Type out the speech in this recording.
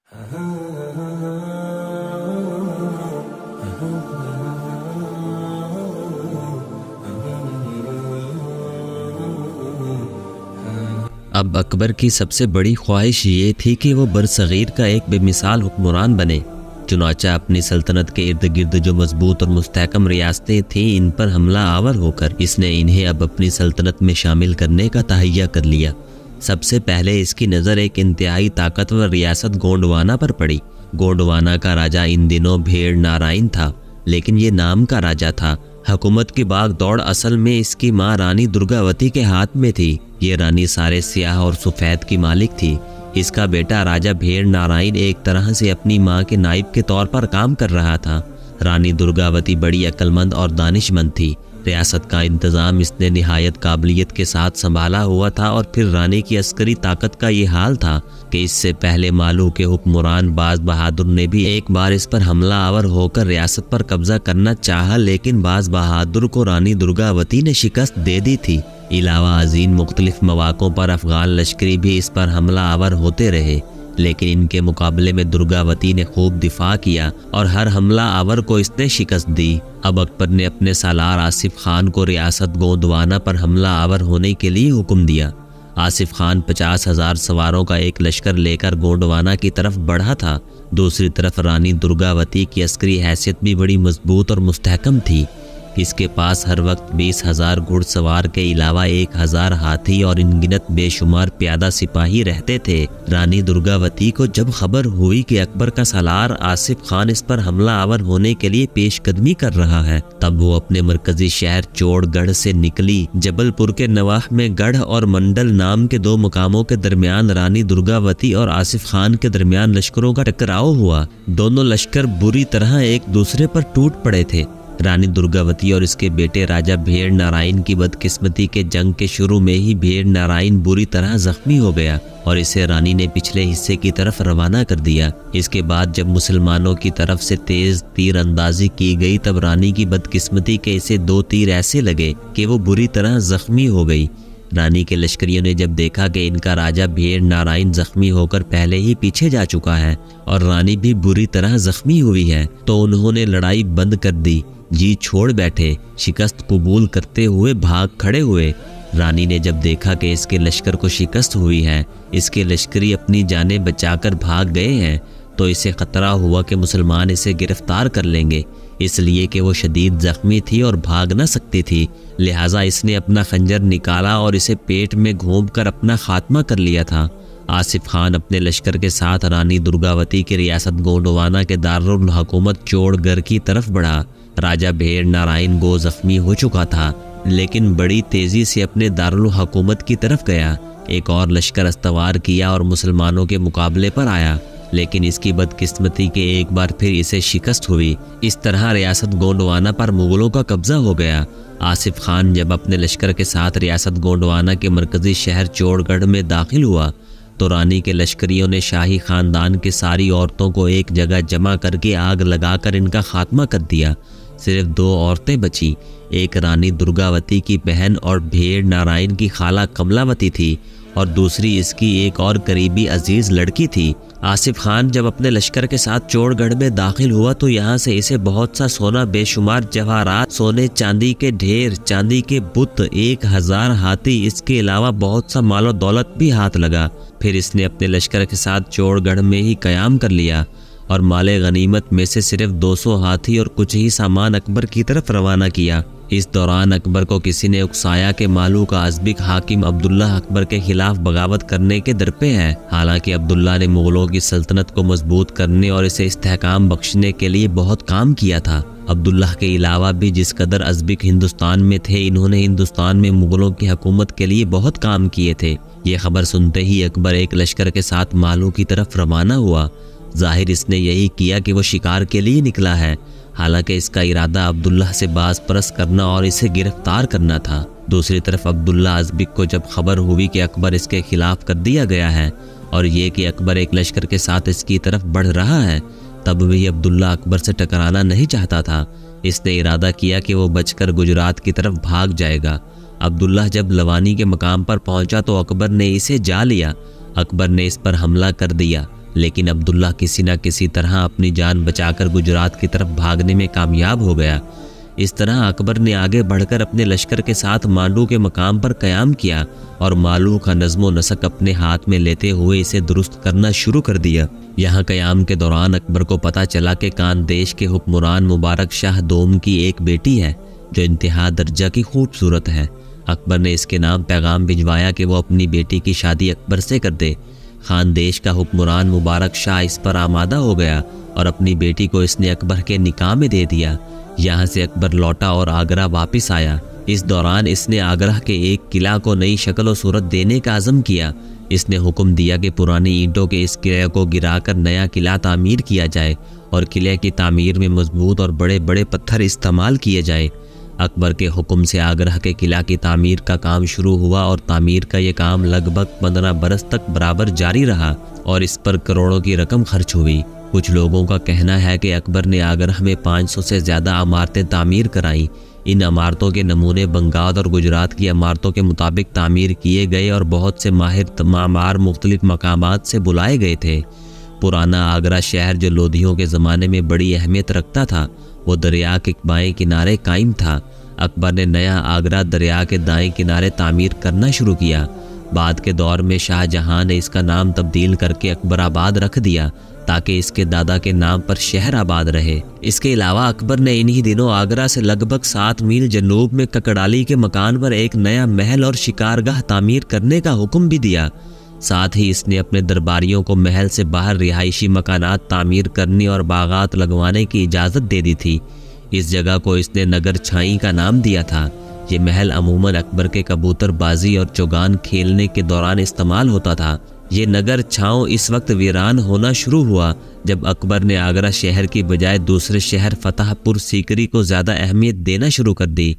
अब अकबर की सबसे बड़ी ख्वाहिश ये थी कि वो बरसगीर का एक बेमिसाल हुक्मरान बने। चुनाचा अपनी सल्तनत के इर्द गिर्द जो मजबूत और मुस्तहकम रियासतें थीं, इन पर हमला आवर होकर इसने इन्हें अब अपनी सल्तनत में शामिल करने का तहैया कर लिया। सबसे पहले इसकी नज़र एक इंतहाई ताकतवर रियासत गोंडवाना पर पड़ी। गोंडवाना का राजा इन दिनों भेड़ नारायण था, लेकिन ये नाम का राजा था। हुकूमत की बाग दौड़ असल में इसकी माँ रानी दुर्गावती के हाथ में थी। ये रानी सारे स्याह और सफ़ेद की मालिक थी। इसका बेटा राजा भेड़ नारायण एक तरह से अपनी माँ के नाइब के तौर पर काम कर रहा था। रानी दुर्गावती बड़ी अक्लमंद और दानिशमंद थी। रियासत का इंतज़ाम इसने निहायत काबिलियत के साथ संभाला हुआ था और फिर रानी की अस्करी ताकत का ये हाल था कि इससे पहले मालू के हुक्मरान बाज बहादुर ने भी एक बार इस पर हमला आवर होकर रियासत पर कब्जा करना चाहा, लेकिन बाज बहादुर को रानी दुर्गावती ने शिकस्त दे दी थी। इलावा अजीम मुख्तलिफ मौक़ों पर अफ़गान लश्करी भी इस पर हमला आवर होते रहे, लेकिन इनके मुकाबले में दुर्गावती ने खूब दिफा किया और हर हमला आवर को इसने शिकस्त दी। अब अकबर ने अपने सालार आसिफ खान को रियासत गोंडवाना पर हमला आवर होने के लिए हुक्म दिया। आसिफ खान 50,000 सवारों का एक लश्कर लेकर गोंडवाना की तरफ बढ़ा था। दूसरी तरफ रानी दुर्गावती की अस्करी हैसियत भी बड़ी मजबूत और मुस्तहकम थी। इसके पास हर वक्त 20,000 घुड़सवार के अलावा 1,000 हाथी और इनगिनत बेशुमार प्यादा सिपाही रहते थे। रानी दुर्गावती को जब खबर हुई कि अकबर का सालार आसिफ खान इस पर हमला आवर होने के लिए पेशकदमी कर रहा है, तब वो अपने मरकजी शहर चौड़गढ़ से निकली। जबलपुर के नवाह में गढ़ और मंडल नाम के 2 मुकामों के दरमियान रानी दुर्गावती और आसिफ खान के दरमियान लश्करों का टकराव हुआ। दोनों लश्कर बुरी तरह एक दूसरे पर टूट पड़े थे। रानी दुर्गावती और इसके बेटे राजा भेड़ नारायण की बदकिस्मती के जंग के शुरू में ही भेड़ नारायण बुरी तरह जख्मी हो गया और इसे रानी ने पिछले हिस्से की तरफ रवाना कर दिया। इसके बाद जब मुसलमानों की तरफ से तेज तीर अंदाजी की गई, तब रानी की बदकिस्मती के इसे 2 तीर ऐसे लगे कि वो बुरी तरह जख्मी हो गई। रानी के लश्करियों ने जब देखा कि इनका राजा भेड़ नारायण जख्मी होकर पहले ही पीछे जा चुका है और रानी भी बुरी तरह जख्मी हुई है, तो उन्होंने लड़ाई बंद कर दी, जी छोड़ बैठे, शिकस्त कबूल करते हुए भाग खड़े हुए। रानी ने जब देखा कि इसके लश्कर को शिकस्त हुई है, इसके लश्करी अपनी जानें बचाकर भाग गए हैं, तो इसे खतरा हुआ कि मुसलमान इसे गिरफ्तार कर लेंगे। इसलिए कि वो शदीद जख्मी थी और भाग न सकती थी, लिहाजा इसने अपना खंजर निकाला और इसे पेट में घोंपकर अपना खात्मा कर लिया था। आसिफ खान अपने लश्कर के साथ रानी दुर्गावती की रियासत गोंडवाना के दारुल हुकूमत चौड़गढ़ की तरफ बढ़ा। राजा भेड़ नारायण गो जख्मी हो चुका था, लेकिन बड़ी तेजी से अपने दारुल हुकूमत की तरफ गया। एक और लश्कर अस्तवार किया और मुसलमानों के मुकाबले पर आया, लेकिन इसकी बदकिस्मती के एक बार फिर इसे शिकस्त हुई। इस तरह रियासत गोंडवाना पर मुगलों का कब्जा हो गया। आसिफ खान जब अपने लश्कर के साथ रियासत गोंडवाना के मरकजी शहर चौड़गढ़ में दाखिल हुआ, तो रानी के लश्करियों ने शाही खानदान की सारी औरतों को एक जगह जमा करके आग लगाकर इनका खात्मा कर दिया। सिर्फ 2 औरतें बची। एक रानी दुर्गावती की बहन और भेड़ नारायण की खाला कमलावती थी और दूसरी इसकी एक और करीबी अजीज लड़की थी। आसिफ खान जब अपने लश्कर के साथ चौड़गढ़ में दाखिल हुआ, तो यहाँ से इसे बहुत सा सोना, बेशुमार जवाहरात, सोने चांदी के ढेर, चांदी के बुत, 1,000 हाथी, इसके अलावा बहुत सा मालो दौलत भी हाथ लगा। फिर इसने अपने लश्कर के साथ चौड़गढ़ में ही कयाम कर लिया और माले गनीमत में से सिर्फ 200 हाथी और कुछ ही सामान अकबर की तरफ रवाना किया। इस दौरान अकबर को किसी ने उकसाया कि मालू का अज़बिक हाकिम अब्दुल्ला अकबर के खिलाफ बगावत करने के दर पे है। हालांकि अब्दुल्ला ने मुगलों की सल्तनत को मजबूत करने और इसे इस्तेहकाम बख्शने के लिए बहुत काम किया था। अब्दुल्ला के अलावा भी जिस कदर अज़बिक हिंदुस्तान में थे, इन्होंने हिंदुस्तान में मुगलों की हुकूमत के लिए बहुत काम किए थे। ये खबर सुनते ही अकबर एक लश्कर के साथ मालू की तरफ रवाना हुआ। जाहिर इसने यही किया कि वो शिकार के लिए निकला है, हालांकि इसका इरादा अब्दुल्ला से बाज परस करना और इसे गिरफ्तार करना था। दूसरी तरफ अब्दुल्ला अज़बिक को जब खबर हुई कि अकबर इसके खिलाफ कर दिया गया है और ये कि अकबर एक लश्कर के साथ इसकी तरफ बढ़ रहा है, तब भी अब्दुल्ला अकबर से टकराना नहीं चाहता था। इसने इरादा किया कि वो बचकर गुजरात की तरफ भाग जाएगा। अब्दुल्ला जब लवानी के मकाम पर पहुंचा तो अकबर ने इसे जा लिया। अकबर ने इस पर हमला कर दिया। लेकिन अब्दुल्ला किसी न किसी तरह अपनी जान बचाकर गुजरात की तरफ भागने में कामयाब हो गया। इस तरह अकबर ने आगे बढ़कर अपने लश्कर के साथ मांडू के मकाम पर क़याम किया और मालू का नज़्म नसक अपने हाथ में लेते हुए इसे दुरुस्त करना शुरू कर दिया। यहाँ क़याम के दौरान अकबर को पता चला कि कानदेश के हुक्मरान मुबारक शाह दोम की एक बेटी है जो इंतहा दर्जा की खूबसूरत है। अकबर ने इसके नाम पैगाम भिजवाया कि वो अपनी बेटी की शादी अकबर से कर दे। खानदेश का हुक्मरान मुबारक शाह इस पर आमादा हो गया और अपनी बेटी को इसने अकबर के निकाह में दे दिया। यहाँ से अकबर लौटा और आगरा वापस आया। इस दौरान इसने आगरा के एक किला को नई शक्ल और सूरत देने का अज़म किया। इसने हुक्म दिया कि पुरानी ईंटों के इस किले को गिराकर नया किला तामीर किया जाए और किले की तामीर में मजबूत और बड़े बड़े पत्थर इस्तेमाल किए जाए। अकबर के हुक्म से आगरा के किला की तामीर का काम शुरू हुआ और तामीर का ये काम लगभग 15 बरस तक बराबर जारी रहा और इस पर करोड़ों की रकम खर्च हुई। कुछ लोगों का कहना है कि अकबर ने आगरा में 500 से ज़्यादा इमारतें तामीर कराईं। इन इमारतों के नमूने बंगाल और गुजरात की इमारतों के मुताबिक तामीर किए गए और बहुत से माहिर मामार मुख्तलिफ मकामात से बुलाए गए थे। पुराना आगरा शहर जो लोधियों के ज़माने में बड़ी अहमियत रखता था वो दरिया के बाएं किनारे कायम था। अकबर ने नया आगरा दरिया के दाएं किनारे तामीर करना शुरू किया। बाद के दौर में शाहजहां ने इसका नाम तब्दील करके अकबराबाद रख दिया ताकि इसके दादा के नाम पर शहर आबाद रहे। इसके अलावा अकबर ने इन्हीं दिनों आगरा से लगभग 7 मील जनूब में ककड़ाली के मकान पर एक नया महल और शिकारगाह तामीर करने का हुक्म भी दिया। साथ ही इसने अपने दरबारियों को महल से बाहर रिहायशी मकानात तामीर करने और बागात लगवाने की इजाज़त दे दी थी। इस जगह को इसने नगर छाई का नाम दिया था। ये महल अमूमन अकबर के कबूतरबाजी और चौगान खेलने के दौरान इस्तेमाल होता था। ये नगर छांव इस वक्त वीरान होना शुरू हुआ जब अकबर ने आगरा शहर की बजाय दूसरे शहर फतेहपुर सीकरी को ज़्यादा अहमियत देना शुरू कर दी।